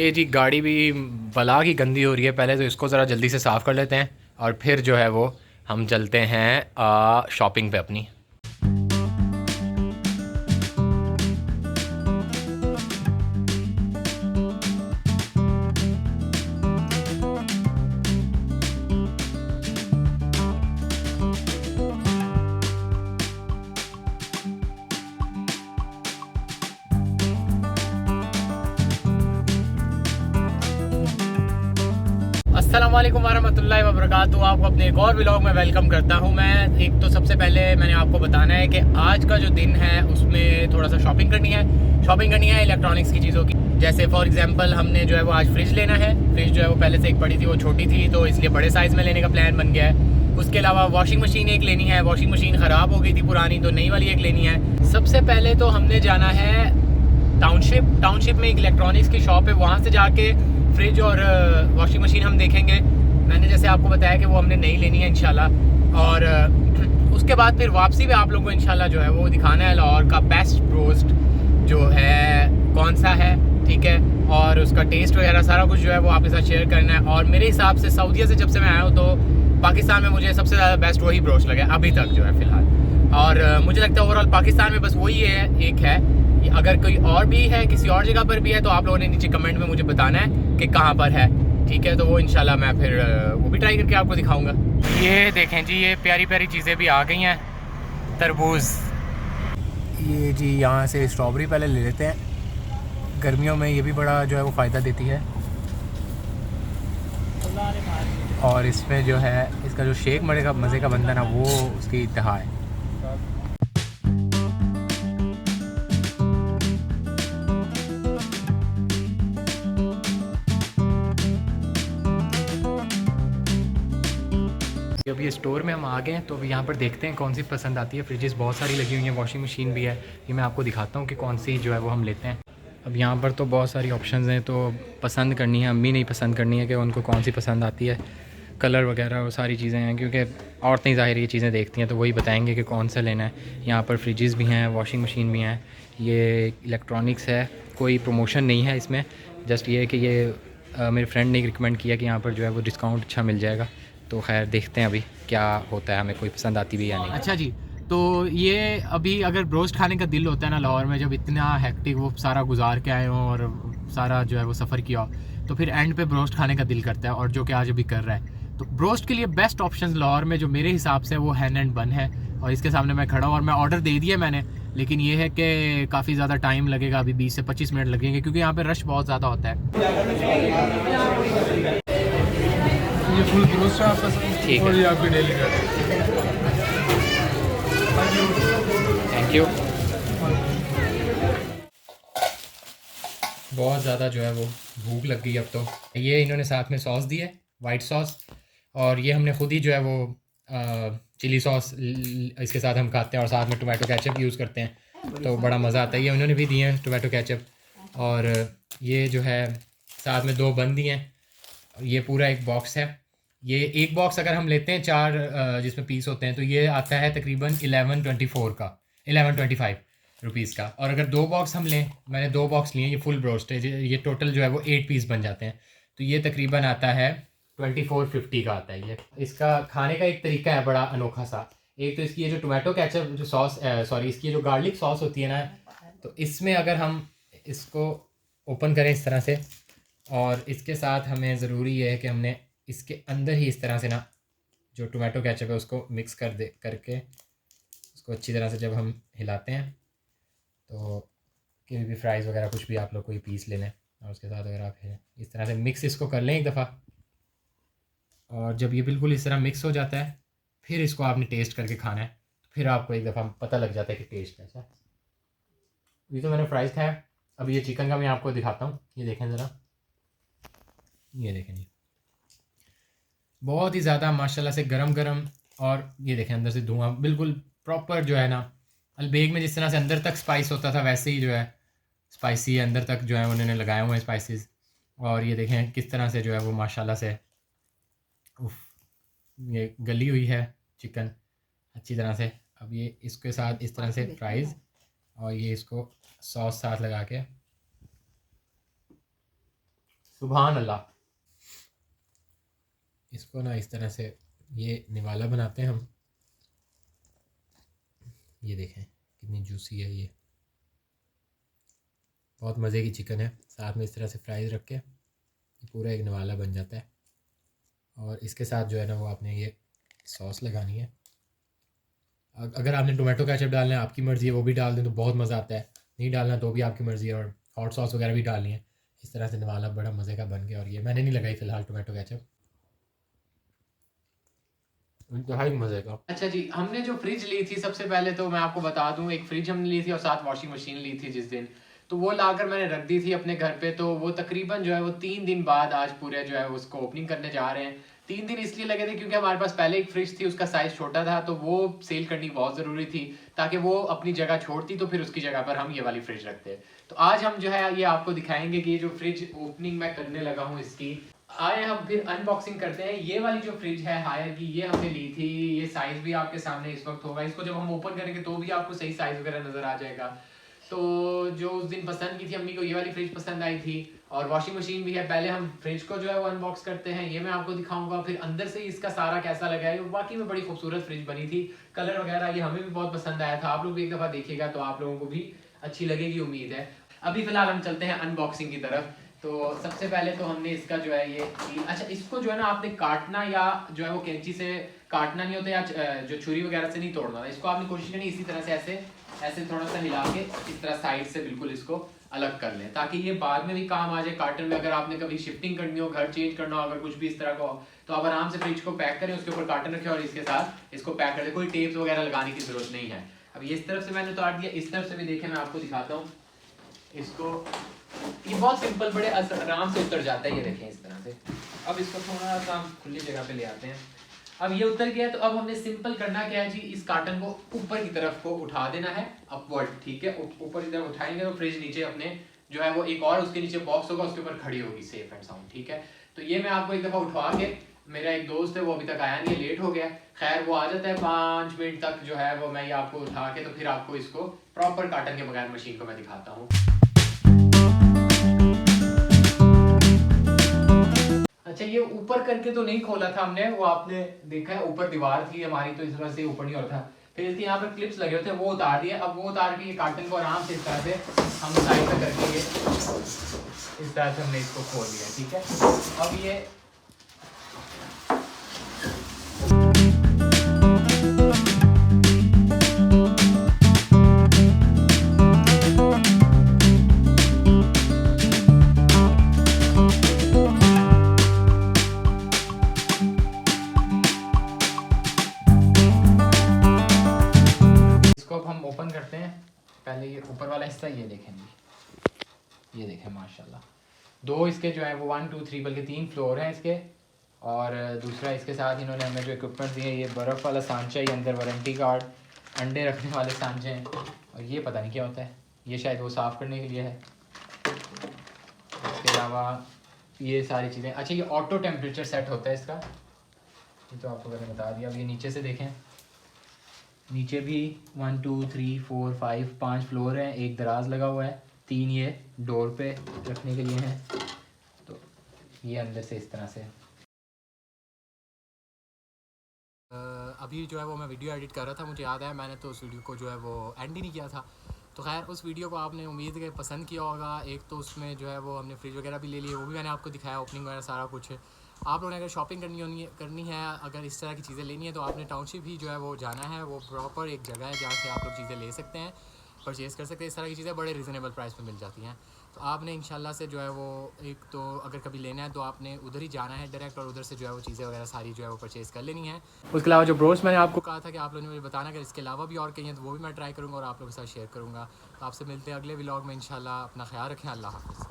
ये जी गाड़ी भी बला की गंदी हो रही है। पहले तो इसको ज़रा जल्दी से साफ़ कर लेते हैं और फिर जो है वो हम चलते हैं शॉपिंग पे अपनी। अस्सलाम वालेकुम वरहमतुल्लाहि वबरकातुहू। आपको अपने एक और व्लॉग में वेलकम करता हूं मैं। एक तो सबसे पहले मैंने आपको बताना है कि आज का जो दिन है उसमें थोड़ा सा शॉपिंग करनी है इलेक्ट्रॉनिक्स की चीज़ों की। जैसे फॉर एग्जांपल हमने जो है वो आज फ्रिज लेना है। फ्रिज जो है वो पहले से एक बड़ी थी, वो छोटी थी, तो इसलिए बड़े साइज़ में लेने का प्लान बन गया है। उसके अलावा वॉशिंग मशीन एक लेनी है। वॉशिंग मशीन ख़राब हो गई थी पुरानी, तो नई वाली एक लेनी है। सबसे पहले तो हमने जाना है टाउनशिप में एक इलेक्ट्रॉनिक्स की शॉप है, वहाँ से जाके फ्रिज और वॉशिंग मशीन हम देखेंगे। मैंने जैसे आपको बताया कि वो हमने नहीं लेनी है इंशाल्लाह। और उसके बाद फिर वापसी पे आप लोगों को इंशाल्लाह जो है वो दिखाना है लाहौर का बेस्ट रोस्ट जो है कौन सा है, ठीक है, और उसका टेस्ट वगैरह सारा कुछ जो है वो आपके साथ शेयर करना है। और मेरे हिसाब से सऊदीया से जब से मैं आया हूँ तो पाकिस्तान में मुझे सबसे ज़्यादा बेस्ट वही ब्रोस्ट लगा अभी तक जो है फ़िलहाल। और मुझे लगता है ओवरऑल पाकिस्तान में बस वही है, एक है। अगर कोई और भी है, किसी और जगह पर भी है, तो आप लोगों ने नीचे कमेंट में मुझे बताना है कि कहाँ पर है, ठीक है। तो वो इंशाल्लाह मैं फिर वो भी ट्राई करके आपको दिखाऊंगा। ये देखें जी, ये प्यारी प्यारी चीज़ें भी आ गई हैं। तरबूज, ये जी यहाँ से स्ट्रॉबेरी पहले ले लेते हैं। गर्मियों में ये भी बड़ा जो है वो फ़ायदा देती है। और इसमें जो है इसका जो शेक मज़े का बनता है ना, वो उसकी इंतहा है। अब ये स्टोर में हम आ गए हैं, तो अभी यहाँ पर देखते हैं कौन सी पसंद आती है। फ्रिजेस बहुत सारी लगी हुई हैं, वॉशिंग मशीन भी है। ये मैं आपको दिखाता हूँ कि कौन सी जो है वो हम लेते हैं। अब यहाँ पर तो बहुत सारी ऑप्शंस हैं, तो पसंद करनी है। अम्मी नहीं पसंद करनी है कि उनको कौन सी पसंद आती है, कलर वगैरह वो सारी चीज़ें हैं, क्योंकि औरतें ज़ाहिर ये चीज़ें देखती हैं तो वही बताएंगे कि कौन सा लेना है। यहाँ पर फ्रिजेस भी हैं, वॉशिंग मशीन भी हैं। ये इलेक्ट्रॉनिक्स है, कोई प्रमोशन नहीं है इसमें, जस्ट ये है कि ये मेरे फ्रेंड ने रिकमेंड किया कि यहाँ पर जो है वो डिस्काउंट अच्छा मिल जाएगा। तो खैर देखते हैं अभी क्या होता है, हमें कोई पसंद आती भी या नहीं। अच्छा जी, तो ये अभी अगर ब्रोस्ट खाने का दिल होता है ना लाहौर में, जब इतना हेक्टिक वो सारा गुजार के आए हों और सारा जो है वो सफ़र किया हो, तो फिर एंड पे ब्रोस्ट खाने का दिल करता है, और जो कि आज अभी कर रहा है। तो ब्रोस्ट के लिए बेस्ट ऑप्शन लाहौर में जो मेरे हिसाब से वो हैन एंड बन है, और इसके सामने मैं खड़ा हूँ और मैं ऑर्डर दे दिया मैंने। लेकिन ये है कि काफ़ी ज़्यादा टाइम लगेगा, अभी 20 से 25 मिनट लगेंगे, क्योंकि यहाँ पे रश बहुत ज़्यादा होता है। ये फुल ब्रोस्ट है आपका, ठीक है, और ये आपकी डेली का। Thank you. बहुत ज़्यादा जो है वो भूख लग गई अब तो। ये इन्होंने साथ में सॉस दी है, वाइट सॉस, और ये हमने खुद ही जो है वो चिली सॉस इसके साथ हम खाते हैं, और साथ में टोमेटो केचप यूज़ करते हैं, तो बड़ा मज़ा आता है। ये उन्होंने भी दिए हैं टोमेटो केचप, और ये जो है साथ में 2 बन दिए हैं। ये पूरा एक बॉक्स है। ये एक बॉक्स अगर हम लेते हैं 4 जिसमें पीस होते हैं, तो ये आता है तकरीबन 1124 का, 1125 रुपीज़ का। और अगर 2 बॉक्स हम लें, मैंने 2 बॉक्स लिए, ये फुल ब्रोस्ट है, ये टोटल जो है वो 8 पीस बन जाते हैं, तो ये तकरीबन आता है 2450 का आता है। ये इसका खाने का एक तरीका है बड़ा अनोखा सा। एक तो इसकी ये जो टोमेटो केचप जो सॉस, सॉरी, इसकी जो गार्लिक सॉस होती है ना, तो इसमें अगर हम इसको ओपन करें इस तरह से, और इसके साथ हमें ज़रूरी है कि हमने इसके अंदर ही इस तरह से ना जो टोमेटो केचप है उसको मिक्स करके उसको अच्छी तरह से जब हम हिलाते हैं, तो कोई भी फ्राइज़ वगैरह कुछ भी आप लोग कोई पीस ले लें, और उसके साथ अगर आप इस तरह से मिक्स इसको कर लें एक दफ़ा, और जब ये बिल्कुल इस तरह मिक्स हो जाता है, फिर इसको आपने टेस्ट करके खाना है, तो फिर आपको एक दफ़ा पता लग जाता है कि टेस्ट कैसा है। ये तो मैंने फ्राइज़ खाया। अब ये चिकन का मैं आपको दिखाता हूँ। ये देखें ज़रा, ये देखें जी, बहुत ही ज़्यादा माशाल्लाह से गरम गरम, और ये देखें अंदर से धुआं बिल्कुल प्रॉपर जो है ना, अलबेग में जिस तरह से अंदर तक स्पाइस होता था, वैसे ही जो है स्पाइसी अंदर तक जो है उन्होंने लगाए हुए हैं स्पाइसेस। और ये देखें किस तरह से जो है वो माशाल्लाह से उफ, ये गली हुई है चिकन अच्छी तरह से। अब ये इसके साथ इस तरह से फ्राइज़, और ये इसको सॉस साथ लगा के, सुभान अल्लाह। इसको ना इस तरह से ये निवाला बनाते हैं हम। ये देखें कितनी जूसी है, ये बहुत मज़े की चिकन है। साथ में इस तरह से फ्राइज़ रख के पूरा एक निवाला बन जाता है। और इसके साथ जो है ना वो आपने ये सॉस लगानी है। अगर आपने टोमेटो केचप डालना है आपकी मर्ज़ी है, वो भी डाल दें तो बहुत मज़ा आता है। नहीं डालना तो भी आपकी मर्ज़ी है। और हॉट सॉस वगैरह भी डालनी है। इस तरह से निवाला बड़ा मज़े का बन गया। और ये मैंने नहीं लगाई फ़िलहाल टोमेटो केचप, इंतहाई मज़े का। अच्छा जी, हमने जो फ्रिज ली थी सबसे पहले तो मैं आपको बता दूं, एक फ्रिज हमने ली थी और साथ वॉशिंग मशीन ली थी जिस दिन, तो वो लाकर मैंने रख दी थी अपने घर पे। तो वो तकरीबन जो है वो 3 दिन बाद आज पूरे जो है उसको ओपनिंग करने जा रहे हैं। 3 दिन इसलिए लगे थे क्योंकि हमारे पास पहले एक फ्रिज थी, उसका साइज़ छोटा था, तो वो सेल करनी बहुत ज़रूरी थी ताकि वो अपनी जगह छोड़ती तो फिर उसकी जगह पर हम ये वाली फ्रिज रखते। तो आज हम जो है ये आपको दिखाएंगे कि ये जो फ्रिज ओपनिंग मैं करने लगा हूँ इसकी, आए हम फिर अनबॉक्सिंग करते हैं। ये वाली जो फ्रिज है हायर की, ये हमने ली थी। ये साइज भी आपके सामने इस वक्त होगा। इसको जब हम ओपन करेंगे तो भी आपको सही साइज वगैरह नजर आ जाएगा। तो जो उस दिन पसंद की थी अम्मी को, ये वाली फ्रिज पसंद आई थी। और वॉशिंग मशीन भी है। पहले हम फ्रिज को जो है वो अनबॉक्स करते हैं, ये मैं आपको दिखाऊंगा। फिर अंदर से इसका सारा कैसा लगा है। वाकई में बड़ी खूबसूरत फ्रिज बनी थी। कलर वगैरह ये हमें भी बहुत पसंद आया था। आप लोग भी एक दफ़ा देखिएगा तो आप लोगों को भी अच्छी लगेगी, उम्मीद है। अभी फिलहाल हम चलते हैं अनबॉक्सिंग की तरफ। तो सबसे पहले तो हमने इसका जो है ये, अच्छा इसको जो है ना आपने काटना या जो है वो कैंची से काटना नहीं होता, या जो छुरी वगैरह से नहीं तोड़ना था। इसको आपने कोशिश करनी इसी तरह से ऐसे ऐसे थोड़ा सा हिला के इस तरह साइड से बिल्कुल इसको अलग कर लें, ताकि ये बाद में भी काम आ जाए काटन में। अगर आपने कभी शिफ्टिंग करनी हो, घर चेंज करना हो, अगर कुछ भी इस तरह का हो, तो आप आराम से फ्रिज को पैक करें, उसके ऊपर काटन रखें और इसके साथ इसको पैक कर दें। कोई टेप्स वगैरह लगाने की जरूरत नहीं है। अब ये इस तरफ से मैंने काट दिया, इस तरफ से भी देखें मैं आपको दिखाता हूँ इसको। ये बहुत सिंपल, बड़े आराम से उतर जाता है, ये देखें इस तरह से। अब इसको थोड़ा सा हम खुली जगह पे ले आते हैं। अब ये उतर गया, तो अब हमने सिंपल करना क्या है जी, इस कार्टन को ऊपर की तरफ को उठा देना है, अपवर्ड, ठीक है। ऊपर की तरफ उठाएंगे तो फ्रिज नीचे अपने जो है वो एक और उसके नीचे बॉक्स होगा, उसके ऊपर खड़ी होगी सेफ एंड साउंड, ठीक है। तो ये मैं आपको एक दफ़ा उठवा के, मेरा एक दोस्त है वो अभी तक आया नहीं है, लेट हो गया। खैर वो आ जाता है 5 मिनट तक जो है वो, मैं ये आपको उठा के तो फिर आपको इसको प्रॉपर कार्टन के बगैर मशीन को मैं दिखाता हूँ। अच्छा, ये ऊपर करके तो नहीं खोला था हमने, वो आपने देखा है ऊपर दीवार थी हमारी तो इस तरह से ऊपर नहीं हो रहा था। फिर इसके यहाँ पर क्लिप्स लगे होते हैं, वो उतार दिए। अब वो उतार के ये कार्टन को आराम से इस तरह से हम साइड पे करके ये इस तरह से हमने इसको खोल दिया, ठीक है। अब ये हम ओपन करते हैं। पहले ये ऊपर वाला हिस्सा ये देखेंगे, ये देखें माशाल्लाह। दो इसके जो है वो 1 2 3 बल्कि 3 फ्लोर हैं इसके। और दूसरा इसके साथ इन्होंने हमें जो इक्विपमेंट दिए, ये बर्फ़ वाला सांचा, ये अंदर वारंटी कार्ड, अंडे रखने वाले सांचे हैं। और ये पता नहीं क्या होता है, ये शायद वो साफ़ करने के लिए है। इसके अलावा ये सारी चीज़ें। अच्छा, ये ऑटो टेम्परेचर सेट होता है इसका, ये तो आपको मैंने बता दिया। अब ये नीचे से देखें, नीचे भी 1 2 3 4 5 5 फ्लोर हैं। एक दराज लगा हुआ है, 3 ये डोर पे रखने के लिए हैं। तो ये अंदर से इस तरह से। अभी जो है वो मैं वीडियो एडिट कर रहा था, मुझे याद आया मैंने तो उस वीडियो को जो है वो एंड ही नहीं किया था। तो खैर उस वीडियो को आपने उम्मीद है पसंद किया होगा। एक तो उसमें जो है वो हमने फ्रिज वगैरह भी ले लिए, वो भी मैंने आपको दिखाया, ओपनिंग वगैरह सारा कुछ। आप लोगों ने अगर शॉपिंग करनी है, अगर इस तरह की चीज़ें लेनी है, तो आपने टाउनशिप ही जो है वो जाना है। वो प्रॉपर एक जगह है जहाँ से आप लोग चीज़ें ले सकते हैं, परचेज़ कर सकते हैं। इस तरह की चीज़ें बड़े रिजनेबल प्राइस पे मिल जाती हैं। तो आपने इंशाल्लाह से जो है वो, एक तो अगर कभी लेना है तो आपने उधर ही जाना है डायरेक्ट, और उधर से जो है वो चीज़ें वगैरह सारी जो है वो परचेज़ कर लेनी है। उसके अलावा जो ब्रोच मैंने आपको कहा था कि आप लोगों ने मुझे बताना, अगर इसके अलावा भी और कहीं हैं तो वो भी मैं ट्राई करूँगा और आप लोगों के साथ शेयर करूँगा। तो आपसे मिलते हैं अगले व्लॉग में इंशाल्लाह। अपना ख्याल रखें, अल्लाह हाफ़िज़।